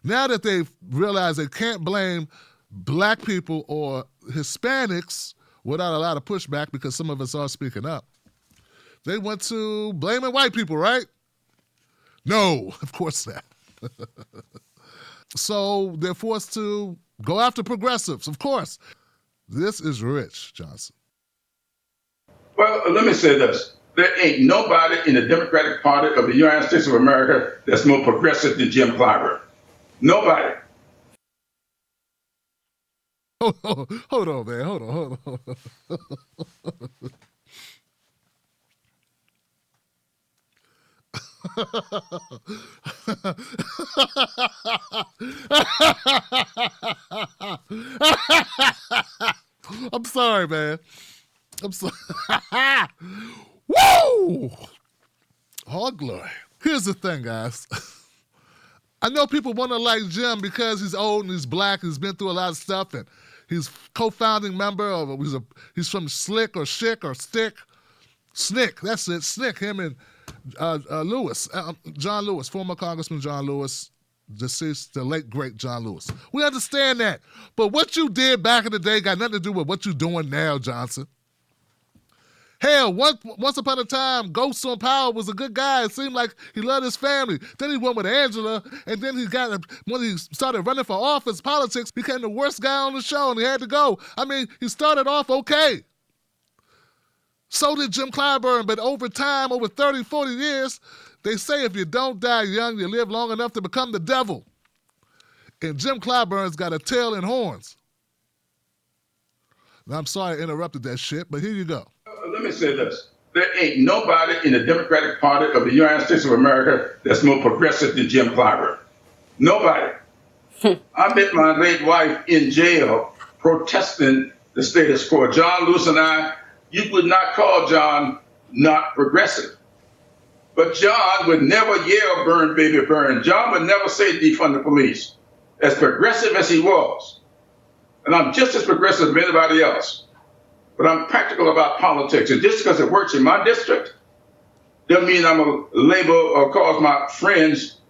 Now that they've realized they can't blame black people or Hispanics without a lot of pushback because some of us are speaking up, they went to blaming white people, right? No, of course not. So they're forced to go after progressives, of course. This is rich, Johnson. Well, let me say this. There ain't nobody in the Democratic Party of the United States of America that's more progressive than Jim Clyburn. Nobody. Hold on, man. Hold on. I'm sorry, man. I'm sorry. Woo! All glory. Here's the thing, guys. I know people want to like Jim because he's old and he's black and he's been through a lot of stuff, and he's co-founding member of, he's from Slick or Schick or Stick. Snick, that's it, Snick, him and Lewis, John Lewis, former Congressman John Lewis, deceased, the late, great John Lewis. We understand that. But what you did back in the day got nothing to do with what you're doing now, Johnson. Hell, once upon a time, Ghost on Power was a good guy. It seemed like he loved his family. Then he went with Angela, and then when he started running for office, politics, became the worst guy on the show, and he had to go. I mean, he started off okay. So did Jim Clyburn, but over time, over 30, 40 years, they say if you don't die young, you live long enough to become the devil. And Jim Clyburn's got a tail and horns. Now, I'm sorry I interrupted that shit, but here you go. Let me say this. There ain't nobody in the Democratic Party of the United States of America that's more progressive than Jim Clyburn. Nobody. I met my late wife in jail protesting the status quo. John Lewis and I, you would not call John not progressive. But John would never yell, burn, baby, burn. John would never say defund the police. As progressive as he was. And I'm just as progressive as anybody else. But I'm practical about politics. And just because it works in my district doesn't mean I'm a label or cause my friends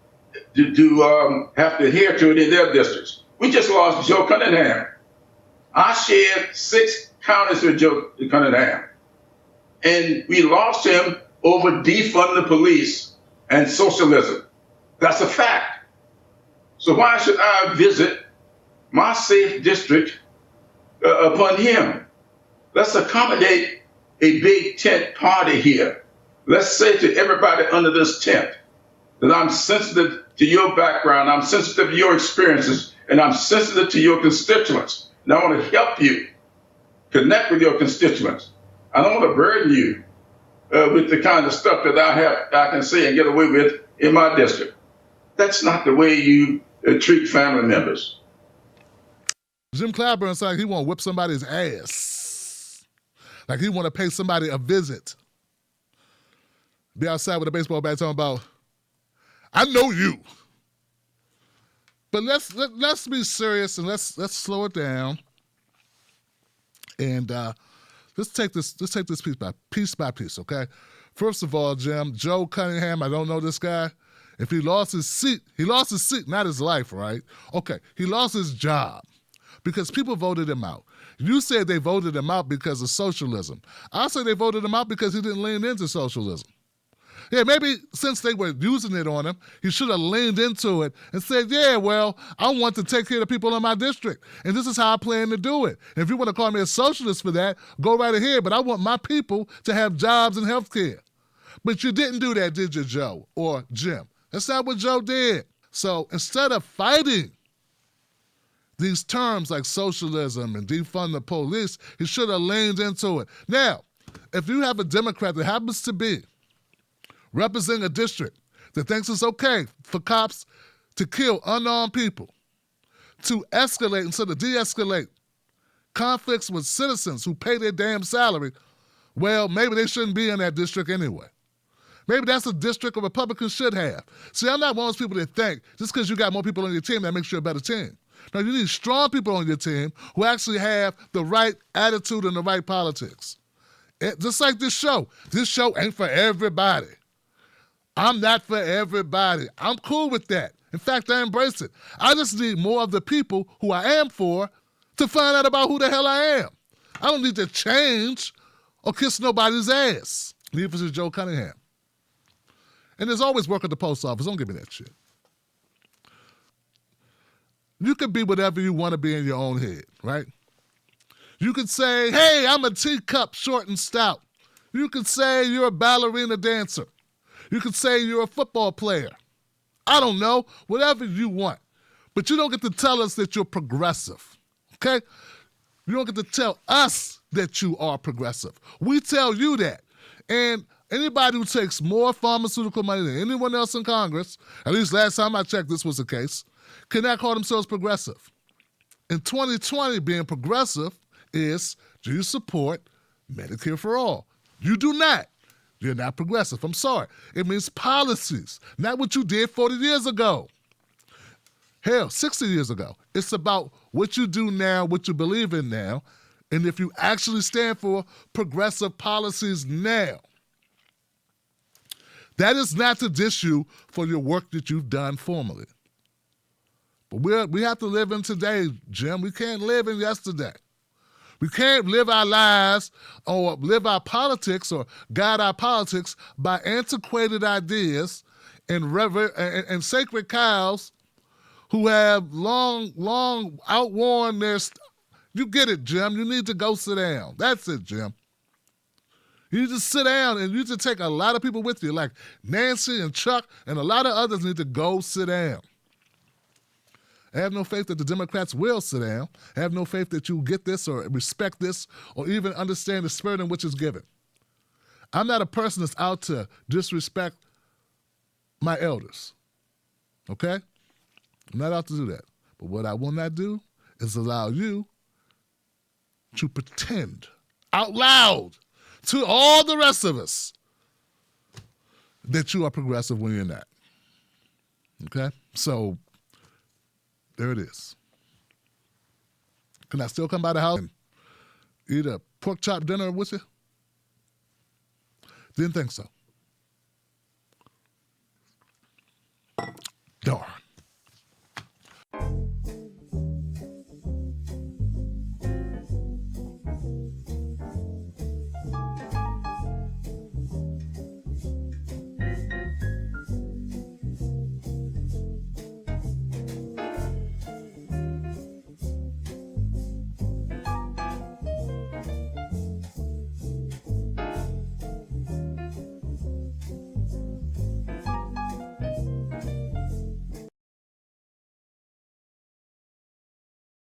to have to adhere to it in their districts. We just lost Joe Cunningham. I shared 6 counties with Joe Cunningham. And we lost him over defund the police and socialism. That's a fact. So why should I visit my safe district upon him? Let's accommodate a big tent party here. Let's say to everybody under this tent that I'm sensitive to your background, I'm sensitive to your experiences, and I'm sensitive to your constituents. And I want to help you connect with your constituents. I don't want to burden you with the kind of stuff that I can say and get away with in my district. That's not the way you treat family members. Jim Clyburn said he want to whip somebody's ass. Like he want to pay somebody a visit. Be outside with a baseball bat talking about, I know you. But let's be serious and let's slow it down. And let's take this piece by piece, okay? First of all, Jim, Joe Cunningham, I don't know this guy. If he lost his seat, not his life, right? Okay, he lost his job because people voted him out. You said they voted him out because of socialism. I say they voted him out because he didn't lean into socialism. Yeah, maybe since they were using it on him, he should have leaned into it and said, yeah, well, I want to take care of the people in my district, and this is how I plan to do it. And if you want to call me a socialist for that, go right ahead, but I want my people to have jobs and health care. But you didn't do that, did you, Joe or Jim? That's not what Joe did. So instead of fighting these terms like socialism and defund the police, he should have leaned into it. Now, if you have a Democrat that happens to be representing a district that thinks it's okay for cops to kill unarmed people, to escalate instead of de-escalate conflicts with citizens who pay their damn salary, well, maybe they shouldn't be in that district anyway. Maybe that's a district a Republican should have. See, I'm not one of those people that think just because you got more people on your team, that makes you a better team. No, you need strong people on your team who actually have the right attitude and the right politics. Just like this show. This show ain't for everybody. I'm not for everybody. I'm cool with that. In fact, I embrace it. I just need more of the people who I am for to find out about who the hell I am. I don't need to change or kiss nobody's ass. Neither is Joe Cunningham. And there's always work at the post office. Don't give me that shit. You can be whatever you want to be in your own head, right? You can say, hey, I'm a teacup, short and stout. You can say you're a ballerina dancer. You can say you're a football player. I don't know, whatever you want. But you don't get to tell us that you're progressive, okay? You don't get to tell us that you are progressive. We tell you that. And anybody who takes more pharmaceutical money than anyone else in Congress, at least last time I checked this was the case, cannot call themselves progressive. In 2020, being progressive is, do you support Medicare for all? You do not. You're not progressive. I'm sorry. It means policies, not what you did 40 years ago. Hell, 60 years ago. It's about what you do now, what you believe in now, and if you actually stand for progressive policies now. That is not to diss you for your work that you've done formerly. But we have to live in today, Jim. We can't live in yesterday. We can't live our lives or live our politics or guide our politics by antiquated ideas and sacred cows who have long outworn their... You get it, Jim. You need to go sit down. That's it, Jim. You need to sit down, and you need to take a lot of people with you, like Nancy and Chuck and a lot of others need to go sit down. I have no faith that the Democrats will sit down. I have no faith that you get this or respect this or even understand the spirit in which it's given. I'm not a person that's out to disrespect my elders, okay? I'm not out to do that. But what I will not do is allow you to pretend out loud to all the rest of us that you are progressive when you're not, okay? So there it is. Can I still come by the house and eat a pork chop dinner with you? Didn't think so. Darn.